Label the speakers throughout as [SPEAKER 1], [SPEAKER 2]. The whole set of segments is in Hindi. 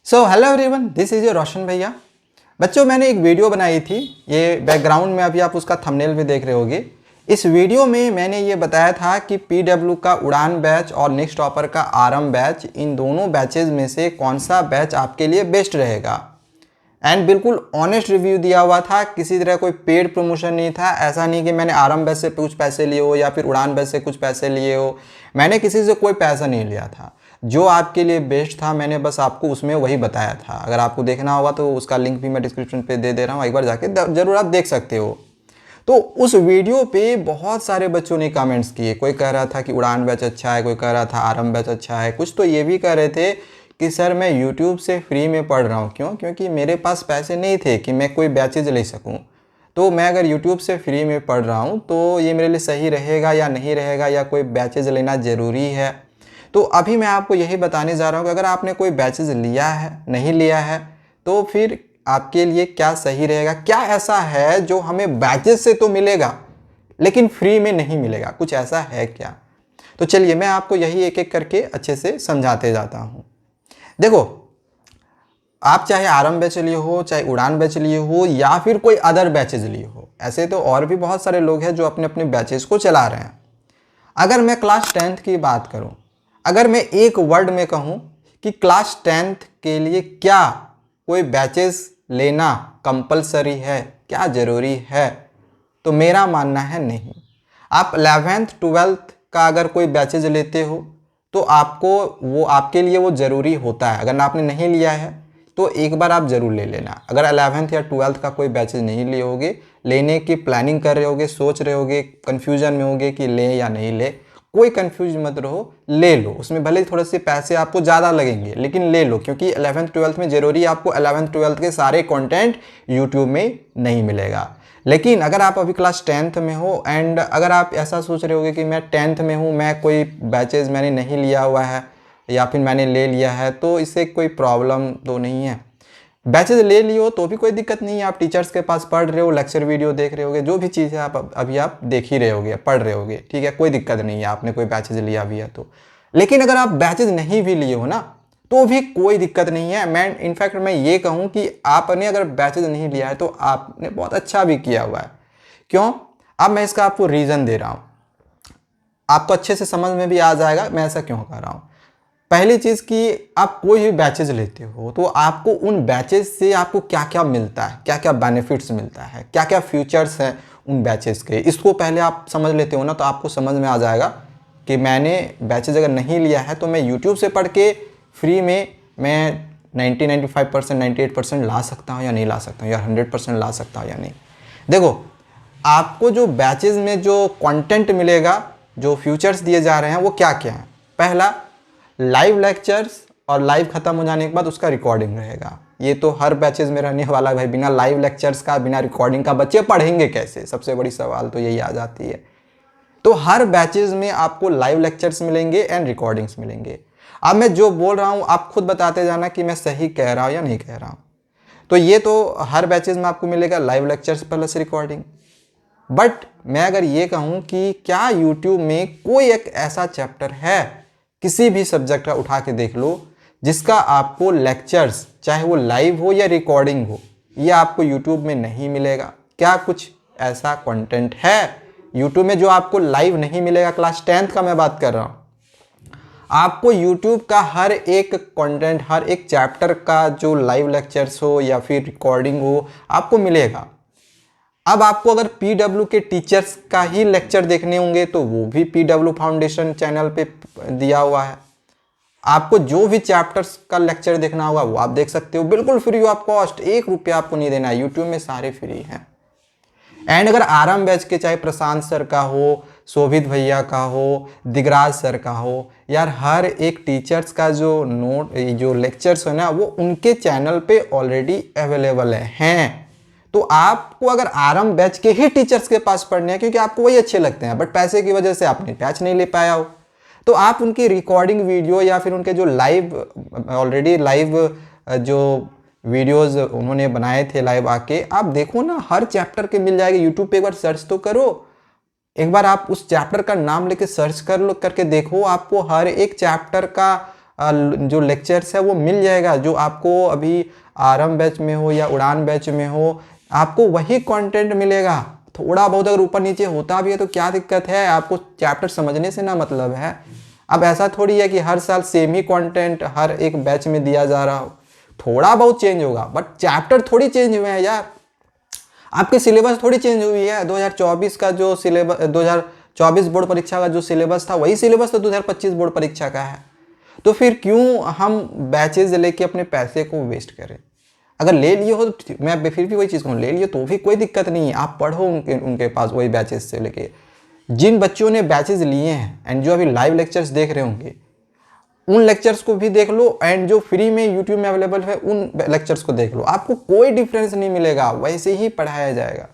[SPEAKER 1] So hello everyone, this is your Roshan भैया। बच्चों, मैंने एक वीडियो बनाई थी। ये बैकग्राउंड में अभी आप उसका थंबनेल भी देख रहे होगे। इस वीडियो में मैंने ये बताया था कि पीडब्ल्यू का उड़ान बैच और नेक्स्ट टॉपर का आरएम बैच, इन दोनों बैचेज में से कौन सा बैच आपके लिए बेस्ट रहेगा। एंड बिल्कुल ऑनेस्ट रिव्यू दिया हुआ था, किसी तरह कोई पेड प्रमोशन नहीं था। ऐसा नहीं कि मैंने आरएम बैच से कुछ पैसे लिए हो या फिर उड़ान बैच से कुछ पैसे लिए हो। मैंने किसी से कोई पैसा नहीं लिया था। जो आपके लिए बेस्ट था मैंने बस आपको उसमें वही बताया था। अगर आपको देखना होगा तो उसका लिंक भी मैं डिस्क्रिप्शन पे दे दे रहा हूँ, एक बार जाके ज़रूर आप देख सकते हो। तो उस वीडियो पे बहुत सारे बच्चों ने कमेंट्स किए। कोई कह रहा था कि उड़ान बैच अच्छा है, कोई कह रहा था आरएम बैच अच्छा है, कुछ तो ये भी कह रहे थे कि सर मैं यूट्यूब से फ्री में पढ़ रहा हूँ। क्यों? क्योंकि मेरे पास पैसे नहीं थे कि मैं कोई बैचेज ले सकूँ। तो मैं अगर यूट्यूब से फ्री में पढ़ रहा हूँ तो ये मेरे लिए सही रहेगा या नहीं रहेगा, या कोई बैचेज लेना ज़रूरी है। तो अभी मैं आपको यही बताने जा रहा हूँ कि अगर आपने कोई बैचेज लिया है, नहीं लिया है, तो फिर आपके लिए क्या सही रहेगा। क्या ऐसा है जो हमें बैचेज से तो मिलेगा लेकिन फ्री में नहीं मिलेगा, कुछ ऐसा है क्या? तो चलिए मैं आपको यही एक एक करके अच्छे से समझाते जाता हूँ। देखो, आप चाहे आरएम बैच लिए हो, चाहे उड़ान बैच लिए हो, या फिर कोई अदर बैचेज लिए हो, ऐसे तो और भी बहुत सारे लोग हैं जो अपने अपने बैचेज को चला रहे हैं। अगर मैं क्लास 10th की बात करूं, अगर मैं एक वर्ड में कहूं कि क्लास 10th के लिए क्या कोई बैचेस लेना कंपलसरी है, क्या ज़रूरी है, तो मेरा मानना है नहीं। आप 11th 12th का अगर कोई बैचेज लेते हो तो आपको वो, आपके लिए वो ज़रूरी होता है। अगर आपने नहीं लिया है तो एक बार आप ज़रूर ले लेना। अगर 11th या 12th का कोई बैचेज नहीं लिए होगे, लेने की प्लानिंग कर रहे होगे, सोच रहे होगे, कन्फ्यूजन में होगे कि ले या नहीं ले, कोई कंफ्यूज मत रहो, ले लो। उसमें भले थोड़े से पैसे आपको ज़्यादा लगेंगे लेकिन ले लो, क्योंकि 11th 12th में ज़रूरी आपको 11th 12th के सारे कंटेंट यूट्यूब में नहीं मिलेगा। लेकिन अगर आप अभी क्लास 10th में हो एंड अगर आप ऐसा सोच रहे होगे कि मैं 10th में हूँ, मैं कोई बैचेज मैंने नहीं लिया हुआ है या फिर मैंने ले लिया है, तो इससे कोई प्रॉब्लम तो नहीं है। बैचेज ले लियो तो भी कोई दिक्कत नहीं है। आप टीचर्स के पास पढ़ रहे हो, लेक्चर वीडियो देख रहे होगे, जो भी चीज़ है आप अभी आप देख ही रहे होगे, पढ़ रहे होगे, ठीक है, कोई दिक्कत नहीं है आपने कोई बैचेज लिया भी है तो। लेकिन अगर आप बैचेज नहीं भी लिए हो ना, तो भी कोई दिक्कत नहीं है। मैं इनफैक्ट मैं ये कहूँ कि आपने अगर बैचेज नहीं लिया है तो आपने बहुत अच्छा भी किया हुआ है। क्यों? अब मैं इसका आपको रीज़न दे रहा हूँ, आपको अच्छे से समझ में भी आ जाएगा मैं ऐसा क्यों कर रहा हूँ। पहली चीज़ कि आप कोई भी बैचेज लेते हो तो आपको उन बैचेज से आपको क्या क्या मिलता है, क्या क्या बेनिफिट्स मिलता है, क्या क्या फ्यूचर्स हैं उन बैचेज के, इसको पहले आप समझ लेते हो ना, तो आपको समझ में आ जाएगा कि मैंने बैचेज अगर नहीं लिया है तो मैं यूट्यूब से पढ़ के फ्री में मैं 95% 98% ला सकता हूँ या नहीं ला सकता हूँ, या 100% ला सकता हूँ या नहीं। देखो, आपको जो बैचेज में जो कंटेंट मिलेगा, जो फ्यूचर्स दिए जा रहे हैं, वो क्या क्या हैं। पहला, लाइव लेक्चर्स, और लाइव ख़त्म हो जाने के बाद उसका रिकॉर्डिंग रहेगा। ये तो हर बैचेज में रहने वाला है भाई। बिना लाइव लेक्चर्स का, बिना रिकॉर्डिंग का बच्चे पढ़ेंगे कैसे? सबसे बड़ी सवाल तो यही आ जाती है। तो हर बैचेज में आपको लाइव लेक्चर्स मिलेंगे एंड रिकॉर्डिंग्स मिलेंगे। अब मैं जो बोल रहा हूँ आप खुद बताते जाना कि मैं सही कह रहा हूँ या नहीं कह रहा हूँ। तो ये तो हर बैचेज में आपको मिलेगा live lectures plus recording. But मैं अगर ये कहूँ कि क्या यूट्यूब में कोई एक ऐसा चैप्टर है, किसी भी सब्जेक्ट का उठा के देख लो, जिसका आपको लेक्चर्स, चाहे वो लाइव हो या रिकॉर्डिंग हो, ये आपको यूट्यूब में नहीं मिलेगा। क्या कुछ ऐसा कंटेंट है यूट्यूब में जो आपको लाइव नहीं मिलेगा? क्लास 10th का मैं बात कर रहा हूँ। आपको यूट्यूब का हर एक कंटेंट, हर एक चैप्टर का जो लाइव लेक्चर्स हो या फिर रिकॉर्डिंग हो, आपको मिलेगा। अब आपको अगर पीडब्ल्यू के टीचर्स का ही लेक्चर देखने होंगे तो वो भी पीडब्ल्यू फाउंडेशन चैनल पे दिया हुआ है। आपको जो भी चैप्टर्स का लेक्चर देखना होगा वो आप देख सकते हो, बिल्कुल फ्री ऑफ कॉस्ट, 1 रुपया आपको नहीं देना है। यूट्यूब में सारे फ्री हैं। एंड अगर आरएम बैच के, चाहे प्रशांत सर का हो, शोभित भैया का हो, दिगराज सर का हो, यार हर एक टीचर्स का जो नोट, जो लेक्चर्स है ना, वो उनके चैनल पे ऑलरेडी अवेलेबल हैं। तो आपको अगर आरएम बैच के ही टीचर्स के पास पढ़ने हैं क्योंकि आपको वही अच्छे लगते हैं, बट पैसे की वजह से आपने बैच नहीं ले पाया हो, तो आप उनकी रिकॉर्डिंग वीडियो या फिर उनके जो लाइव, ऑलरेडी लाइव जो वीडियोस उन्होंने बनाए थे लाइव आके, आप देखो ना, हर चैप्टर के मिल जाएगा। यूट्यूब पे एक बार सर्च तो करो, एक बार आप उस चैप्टर का नाम लेके सर्च कर लो, करके देखो, आपको हर एक चैप्टर का जो लेक्चर्स है वो मिल जाएगा, जो आपको अभी आरंभ बैच में हो या उड़ान बैच में हो, आपको वही कंटेंट मिलेगा। थोड़ा बहुत अगर ऊपर नीचे होता भी है तो क्या दिक्कत है, आपको चैप्टर समझने से ना मतलब है। अब ऐसा थोड़ी है कि हर साल सेम ही कंटेंट हर एक बैच में दिया जा रहा हो, थोड़ा बहुत चेंज होगा, बट चैप्टर थोड़ी चेंज हुए हैं यार। आपकी सिलेबस थोड़ी चेंज हुई है। 2024 का जो सिलेबस, 2024 बोर्ड परीक्षा का जो सिलेबस था वही सिलेबस तो 2025 बोर्ड परीक्षा का है। तो फिर क्यों हम बैचेज लेके अपने पैसे को वेस्ट करें। अगर ले लिए हो तो मैं फिर भी वही चीज़ कहूँ, ले लिए तो भी कोई दिक्कत नहीं है, आप पढ़ो उनके पास वही बैचेस से लेके। जिन बच्चों ने बैचेज लिए हैं एंड जो अभी लाइव लेक्चर्स देख रहे होंगे, उन लेक्चर्स को भी देख लो, एंड जो फ्री में यूट्यूब में अवेलेबल है उन लेक्चर्स को देख लो। आपको कोई डिफरेंस नहीं मिलेगा, वैसे ही पढ़ाया जाएगा।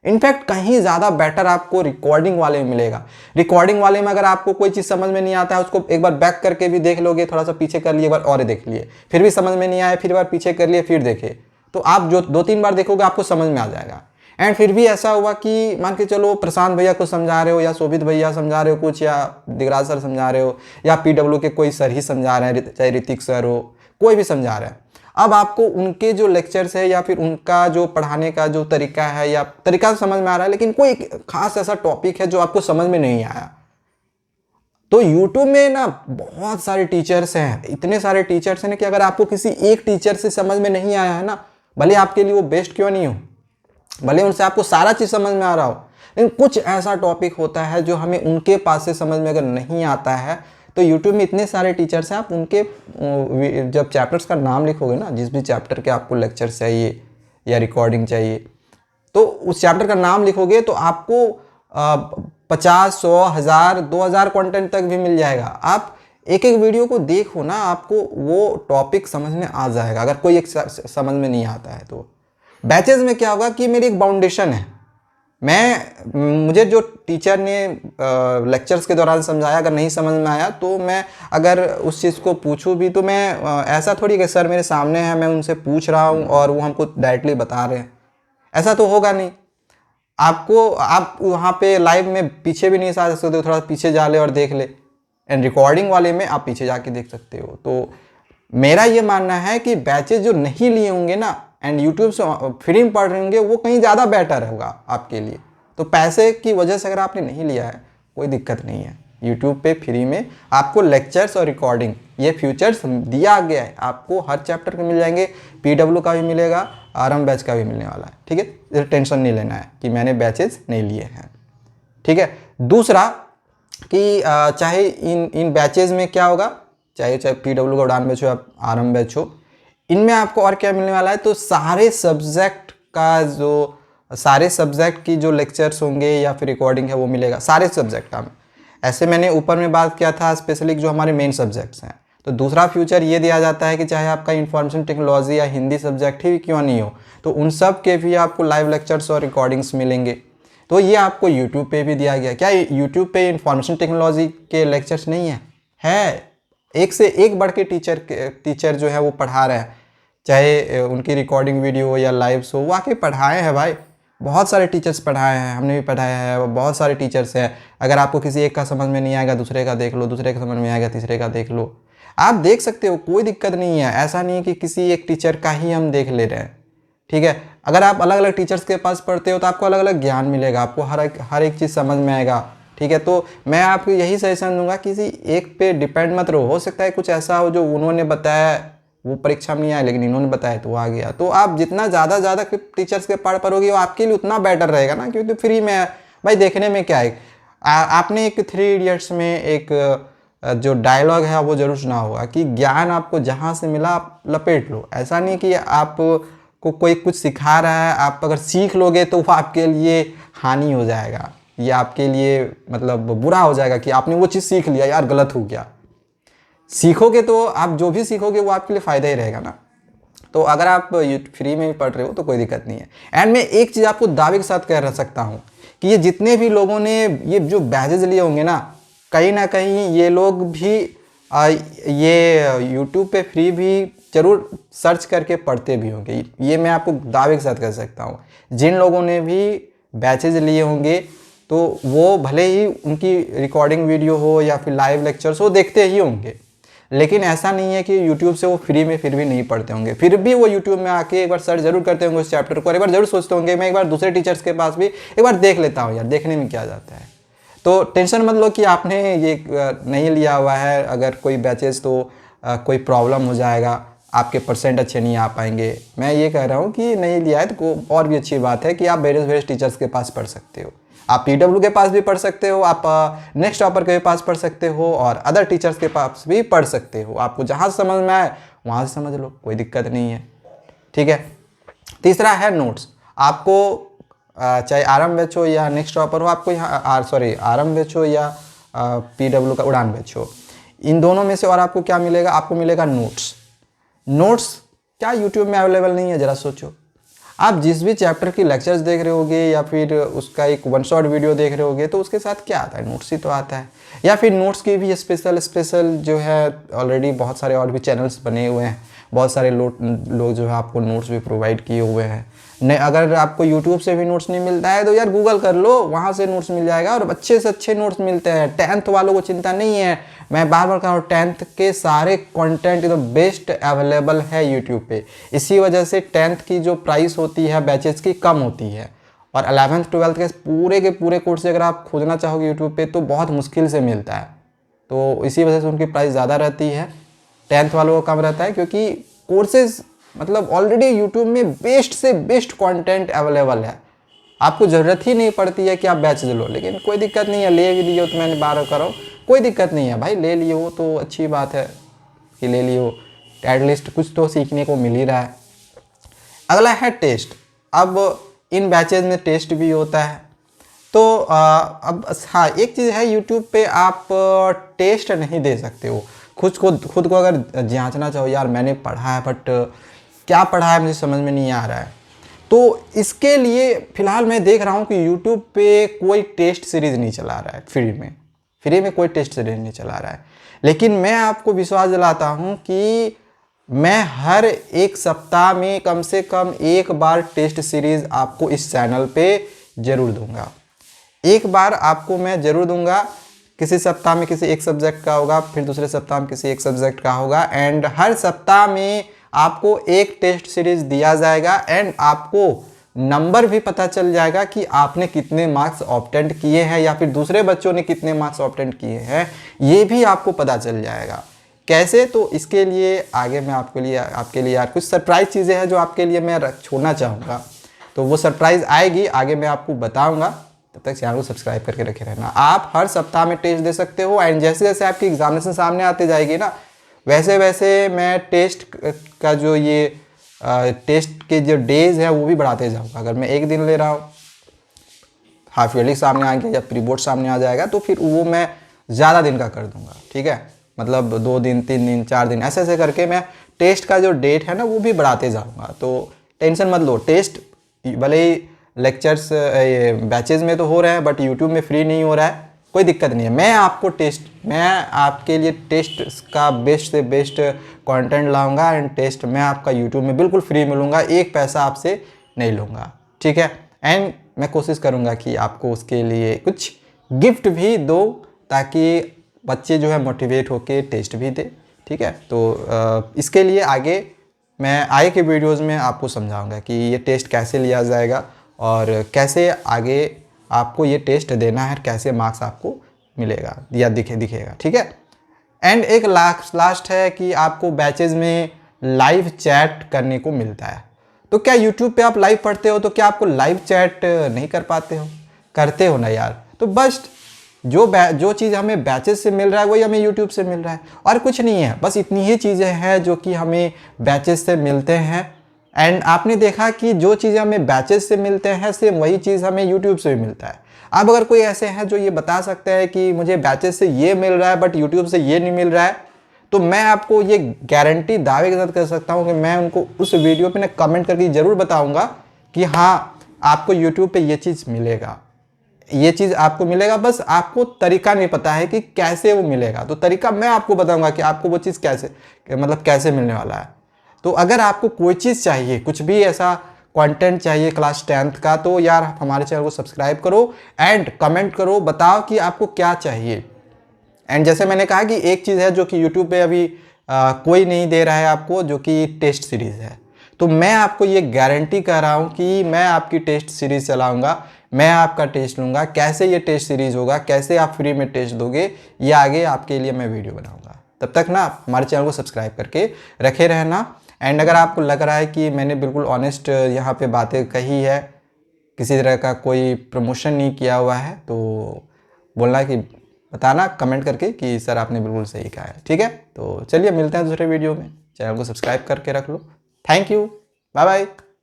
[SPEAKER 1] इनफैक्ट कहीं ज़्यादा बेटर आपको रिकॉर्डिंग वाले में मिलेगा। रिकॉर्डिंग वाले में अगर आपको कोई चीज़ समझ में नहीं आता है, उसको एक बार बैक करके भी देख लोगे, थोड़ा सा पीछे कर लिए, एक बार और देख लिए, फिर भी समझ में नहीं आया, फिर एक बार पीछे कर लिए, फिर देखे, तो आप जो 2-3 बार देखोगे आपको समझ में आ जाएगा। एंड फिर भी ऐसा हुआ कि मान के चलो प्रशांत भैया को समझा रहे हो, या शोभित भैया समझा रहे हो कुछ, या दिगराज सर समझा रहे हो, या PW के कोई सर ही समझा रहे हैं, चाहे ऋतिक सर हो, कोई भी समझा रहा है। अब आपको उनके जो लेक्चर्स है या फिर उनका जो पढ़ाने का जो तरीका है, या तरीका समझ में आ रहा है, लेकिन कोई खास ऐसा टॉपिक है जो आपको समझ में नहीं आया, तो YouTube में ना बहुत सारे टीचर्स हैं, इतने सारे टीचर्स हैं कि अगर आपको किसी एक टीचर से समझ में नहीं आया है ना, भले आपके लिए वो बेस्ट क्यों नहीं हो, भले उनसे आपको सारा चीज़ समझ में आ रहा हो, लेकिन कुछ ऐसा टॉपिक होता है जो हमें उनके पास से समझ में अगर नहीं आता है, तो YouTube में इतने सारे टीचर्स हैं, आप उनके जब चैप्टर्स का नाम लिखोगे ना, जिस भी चैप्टर के आपको लेक्चर चाहिए या रिकॉर्डिंग चाहिए, तो उस चैप्टर का नाम लिखोगे तो आपको 50, 100, 1000, 2000 कंटेंट तक भी मिल जाएगा। आप एक एक वीडियो को देखो ना, आपको वो टॉपिक समझ में आ जाएगा, अगर कोई एक समझ में नहीं आता है तो। बैचेज में क्या होगा कि मेरी एक बाउंडेशन है, मुझे जो टीचर ने लेक्चर्स के दौरान समझाया, अगर नहीं समझ में आया तो मैं अगर उस चीज़ को पूछूं भी तो मैं ऐसा थोड़ी कि सर मेरे सामने है, मैं उनसे पूछ रहा हूं और वो हमको डायरेक्टली बता रहे हैं, ऐसा तो होगा नहीं। आपको आप वहाँ पे लाइव में पीछे भी नहीं जा सकते हो, थोड़ा पीछे जा ले और देख ले, एंड रिकॉर्डिंग वाले में आप पीछे जाके देख सकते हो। तो मेरा ये मानना है कि बैचेज जो नहीं लिए होंगे ना एंड यूट्यूब से फ्री में पढ़ रहे होंगे, वो कहीं ज़्यादा बेटर होगा आपके लिए। तो पैसे की वजह से अगर आपने नहीं लिया है कोई दिक्कत नहीं है, यूट्यूब पे फ्री में आपको लेक्चर्स और रिकॉर्डिंग ये फ्यूचर्स दिया गया है, आपको हर चैप्टर के मिल जाएंगे, PW का भी मिलेगा, आरंभ बैच का भी मिलने वाला है, ठीक है। टेंशन नहीं लेना है कि मैंने बैचेज नहीं लिए हैं, ठीक है। दूसरा कि चाहे इन बैचेज में क्या होगा, चाहे PW का उड़ान बैच हो या आरंभ बैच हो, इनमें आपको और क्या मिलने वाला है, तो सारे सब्जेक्ट की जो लेक्चर्स होंगे या फिर रिकॉर्डिंग है वो मिलेगा, सारे सब्जेक्ट का। ऐसे मैंने ऊपर में बात किया था स्पेशली जो हमारे मेन सब्जेक्ट्स हैं। तो दूसरा फ्यूचर ये दिया जाता है कि चाहे आपका इंफॉर्मेशन टेक्नोलॉजी या हिंदी सब्जेक्ट ही क्यों नहीं हो, तो उन सब के भी आपको लाइव लेक्चर्स और रिकॉर्डिंग्स मिलेंगे। तो ये आपको यूट्यूब पे भी दिया गया। क्या यूट्यूब पे इंफॉर्मेशन टेक्नोलॉजी के लेक्चर्स नहीं है? एक से एक बढ़ के टीचर जो है वो पढ़ा रहे हैं, चाहे उनकी रिकॉर्डिंग वीडियो या लाइव शो, वो आके पढ़ाए हैं भाई। बहुत सारे टीचर्स पढ़ाए हैं, हमने भी पढ़ाया है, बहुत सारे टीचर्स हैं। अगर आपको किसी एक का समझ में नहीं आएगा दूसरे का देख लो, दूसरे का समझ में आएगा तीसरे का देख लो, आप देख सकते हो, कोई दिक्कत नहीं है। ऐसा नहीं है कि किसी एक टीचर का ही हम देख ले रहे हैं, ठीक है। अगर आप अलग अलग टीचर्स के पास पढ़ते हो तो आपको अलग अलग ज्ञान मिलेगा, आपको हर एक चीज़ समझ में आएगा, ठीक है। तो मैं आपको यही सजेशन दूंगा, किसी एक पे डिपेंड मत रहो। हो सकता है कुछ ऐसा हो जो उन्होंने बताया वो परीक्षा में नहीं आया, लेकिन इन्होंने बताया तो वो आ गया। तो आप जितना ज़्यादा टीचर्स के पढ़ पढ़ोगे वो आपके लिए उतना बेटर रहेगा ना, क्योंकि फ्री में भाई देखने में क्या है। आपने एक 3 इडियट्स में एक जो डायलॉग है वो जरूर सुना होगा कि ज्ञान आपको जहाँ से मिला आप लपेट लो। ऐसा नहीं कि आपको कोई कुछ सिखा रहा है, आप अगर सीख लोगे तो वो आपके लिए हानि हो जाएगा, ये आपके लिए मतलब बुरा हो जाएगा कि आपने वो चीज़ सीख लिया, यार गलत हो गया। सीखोगे तो आप जो भी सीखोगे वो आपके लिए फ़ायदा ही रहेगा ना। तो अगर आप फ्री में भी पढ़ रहे हो तो कोई दिक्कत नहीं है। एंड मैं एक चीज़ आपको दावे के साथ कह सकता हूँ कि ये जितने भी लोगों ने ये जो बैचेज लिए होंगे ना कहीं ये लोग भी ये यूट्यूब पे फ्री भी ज़रूर सर्च करके पढ़ते भी होंगे। ये मैं आपको दावे के साथ कह सकता हूँ। जिन लोगों ने भी बैचेज लिए होंगे तो वो भले ही उनकी रिकॉर्डिंग वीडियो हो या फिर लाइव लेक्चर्स हो देखते ही होंगे। लेकिन ऐसा नहीं है कि यूट्यूब से वो फ्री में फिर भी नहीं पढ़ते होंगे, फिर भी वो यूट्यूब में आके एक बार सर्च जरूर करते होंगे उस चैप्टर को, और एक बार जरूर सोचते होंगे मैं एक बार दूसरे टीचर्स के पास भी एक बार देख लेता हूँ यार, देखने में क्या जाता है। तो टेंशन मत लो कि आपने ये नहीं लिया हुआ है, अगर कोई बैचेस तो कोई प्रॉब्लम हो जाएगा, आपके परसेंट अच्छे नहीं आ पाएंगे। मैं ये कह रहा हूँ कि नहीं लिया है तो और भी अच्छी बात है कि आप वेरियस टीचर्स के पास पढ़ सकते हो। आप पीडब्ल्यू के पास भी पढ़ सकते हो, आप नेक्स्ट टॉपर के पास पढ़ सकते हो, और अदर टीचर्स के पास भी पढ़ सकते हो। आपको जहाँ समझ में आए वहाँ से समझ लो, कोई दिक्कत नहीं है, ठीक है। तीसरा है नोट्स। आपको चाहे आरएम बैच हो या नेक्स्ट टॉपर हो, आपको यहाँ आरएम बैच हो या पीडब्ल्यू का उड़ान बैच हो, इन दोनों में से और आपको क्या मिलेगा, आपको मिलेगा नोट्स। नोट्स क्या यूट्यूब में अवेलेबल नहीं है? ज़रा सोचो, आप जिस भी चैप्टर की लेक्चर्स देख रहे होगे या फिर उसका एक वन शॉट वीडियो देख रहे होगे तो उसके साथ क्या आता है? नोट्स ही तो आता है। या फिर नोट्स की भी स्पेशल जो है ऑलरेडी बहुत सारे और भी चैनल्स बने हुए हैं, बहुत सारे लोग जो है आपको नोट्स भी प्रोवाइड किए हुए हैं। नहीं, अगर आपको यूट्यूब से भी नोट्स नहीं मिलता है तो यार गूगल कर लो, वहाँ से नोट्स मिल जाएगा, और अच्छे से अच्छे नोट्स मिलते हैं। 10th वालों को चिंता नहीं है, मैं बार बार कह रहा हूँ 10th के सारे कंटेंट तो बेस्ट अवेलेबल है यूट्यूब पे। इसी वजह से 10th की जो प्राइस होती है बैचेस की कम होती है, और 11th 12th के पूरे कोर्स अगर आप खोजना चाहोगे यूट्यूब पे तो बहुत मुश्किल से मिलता है, तो इसी वजह से उनकी प्राइस ज़्यादा रहती है। 10th वालों का कम रहता है क्योंकि कोर्सेज मतलब ऑलरेडी यूट्यूब में बेस्ट से बेस्ट कंटेंट अवेलेबल है, आपको ज़रूरत ही नहीं पड़ती है कि आप बैच लो। लेकिन कोई दिक्कत नहीं है, ले भी लिए हो तो मैंने बार कर रहा हूँ, कोई दिक्कत नहीं है भाई, ले लिए हो तो अच्छी बात है कि ले लिए हो, एटलीस्ट कुछ तो सीखने को मिल ही रहा है। अगला है टेस्ट। अब इन बैचेज में टेस्ट भी होता है, तो अब हाँ एक चीज़ है, यूट्यूब पे आप टेस्ट नहीं दे सकते हो। खुद को अगर जांचना चाहो यार मैंने पढ़ा है बट क्या पढ़ा है मुझे समझ में नहीं आ रहा है, तो इसके लिए फ़िलहाल मैं देख रहा हूँ कि यूट्यूब पे कोई टेस्ट सीरीज़ नहीं चला रहा है फ्री में कोई टेस्ट सीरीज़ नहीं चला रहा है। लेकिन मैं आपको विश्वास दिलाता हूँ कि मैं हर एक सप्ताह में कम से कम एक बार टेस्ट सीरीज़ आपको इस चैनल पे ज़रूर दूंगा। एक बार आपको मैं ज़रूर दूंगा, किसी सप्ताह में किसी एक सब्जेक्ट का होगा, फिर दूसरे सप्ताह में किसी एक सब्जेक्ट का होगा, एंड हर सप्ताह में आपको एक टेस्ट सीरीज दिया जाएगा, एंड आपको नंबर भी पता चल जाएगा कि आपने कितने मार्क्स ऑब्टेंड किए हैं या फिर दूसरे बच्चों ने कितने मार्क्स ऑब्टेंड किए हैं, ये भी आपको पता चल जाएगा। कैसे? तो इसके लिए आगे मैं आपके लिए यार कुछ सरप्राइज चीज़ें हैं जो आपके लिए मैं छोड़ना चाहूँगा, तो वो सरप्राइज आएगी आगे मैं आपको बताऊँगा। तब तक चैनल को सब्सक्राइब करके रखे रहना। आप हर सप्ताह में टेस्ट दे सकते हो, एंड जैसे जैसे आपकी एग्जामिनेशन सामने आते जाएगी ना, वैसे वैसे मैं टेस्ट का जो ये टेस्ट के जो डेज है वो भी बढ़ाते जाऊँगा। अगर मैं एक दिन ले रहा हूँ, हाफ ईयरली सामने आएंगे या प्री बोर्ड सामने आ जाएगा तो फिर वो मैं ज़्यादा दिन का कर दूँगा, ठीक है। मतलब 2 दिन 3 दिन 4 दिन ऐसे करके मैं टेस्ट का जो डेट है ना वो भी बढ़ाते जाऊँगा। तो टेंशन मत लो, टेस्ट भले ही लेक्चर्स बैचेज में तो हो रहे हैं बट यूट्यूब में फ्री नहीं हो रहा है, कोई दिक्कत नहीं है। मैं आपके लिए टेस्ट का बेस्ट से बेस्ट कंटेंट लाऊंगा, एंड टेस्ट मैं आपका यूट्यूब में बिल्कुल फ्री मिलूंगा, एक पैसा आपसे नहीं लूँगा, ठीक है। एंड मैं कोशिश करूँगा कि आपको उसके लिए कुछ गिफ्ट भी दो ताकि बच्चे जो है मोटिवेट होके टेस्ट भी दे, ठीक है। तो इसके लिए आगे मैं आगे के वीडियोज़ में आपको समझाऊँगा कि ये टेस्ट कैसे लिया जाएगा और कैसे आगे आपको ये टेस्ट देना है, कैसे मार्क्स आपको मिलेगा या दिखेगा, ठीक है। एंड एक लास्ट है कि आपको बैचेज में लाइव चैट करने को मिलता है। तो क्या यूट्यूब पे आप लाइव पढ़ते हो तो क्या आपको लाइव चैट नहीं कर पाते हो? करते हो ना यार। तो बस जो चीज़ हमें बैचेज से मिल रहा है वही हमें यूट्यूब से मिल रहा है, और कुछ नहीं है, बस इतनी ही चीज़ें हैं जो कि हमें बैचेज से मिलते हैं। एंड आपने देखा कि जो चीज़ें हमें बैचेज से मिलते हैं सेम वही चीज़ हमें यूट्यूब से भी मिलता है। अब अगर कोई ऐसे हैं जो ये बता सकते हैं कि मुझे बैचेज से ये मिल रहा है बट यूट्यूब से ये नहीं मिल रहा है, तो मैं आपको ये गारंटी दावे के साथ कर सकता हूँ कि मैं उनको उस वीडियो पे ना कमेंट करके ज़रूर बताऊँगा कि हाँ आपको यूट्यूब पे ये चीज़ मिलेगा, ये चीज़ आपको मिलेगा, बस आपको तरीका नहीं पता है कि कैसे वो मिलेगा। तो तरीका मैं आपको बताऊँगा कि आपको वो चीज़ कैसे मिलने वाला है। तो अगर आपको कोई चीज़ चाहिए, कुछ भी ऐसा कंटेंट चाहिए क्लास 10th का, तो यार हमारे चैनल को सब्सक्राइब करो एंड कमेंट करो, बताओ कि आपको क्या चाहिए। एंड जैसे मैंने कहा कि एक चीज़ है जो कि यूट्यूब पे अभी कोई नहीं दे रहा है आपको, जो कि टेस्ट सीरीज़ है। तो मैं आपको ये गारंटी कर रहा हूँ कि मैं आपकी टेस्ट सीरीज़ चलाऊँगा, मैं आपका टेस्ट लूँगा, कैसे ये टेस्ट सीरीज़ होगा, कैसे आप फ्री में टेस्ट दोगे, ये आगे आपके लिए मैं वीडियो बनाऊँगा। तब तक ना हमारे चैनल को सब्सक्राइब करके रखे रहना। एंड अगर आपको लग रहा है कि मैंने बिल्कुल ऑनेस्ट यहाँ पे बातें कही है, किसी तरह का कोई प्रमोशन नहीं किया हुआ है, तो बोलना कि बताना कमेंट करके कि सर आपने बिल्कुल सही कहा है। ठीक है, तो चलिए मिलते हैं दूसरे वीडियो में। चैनल को सब्सक्राइब करके रख लो। Thank you, bye bye.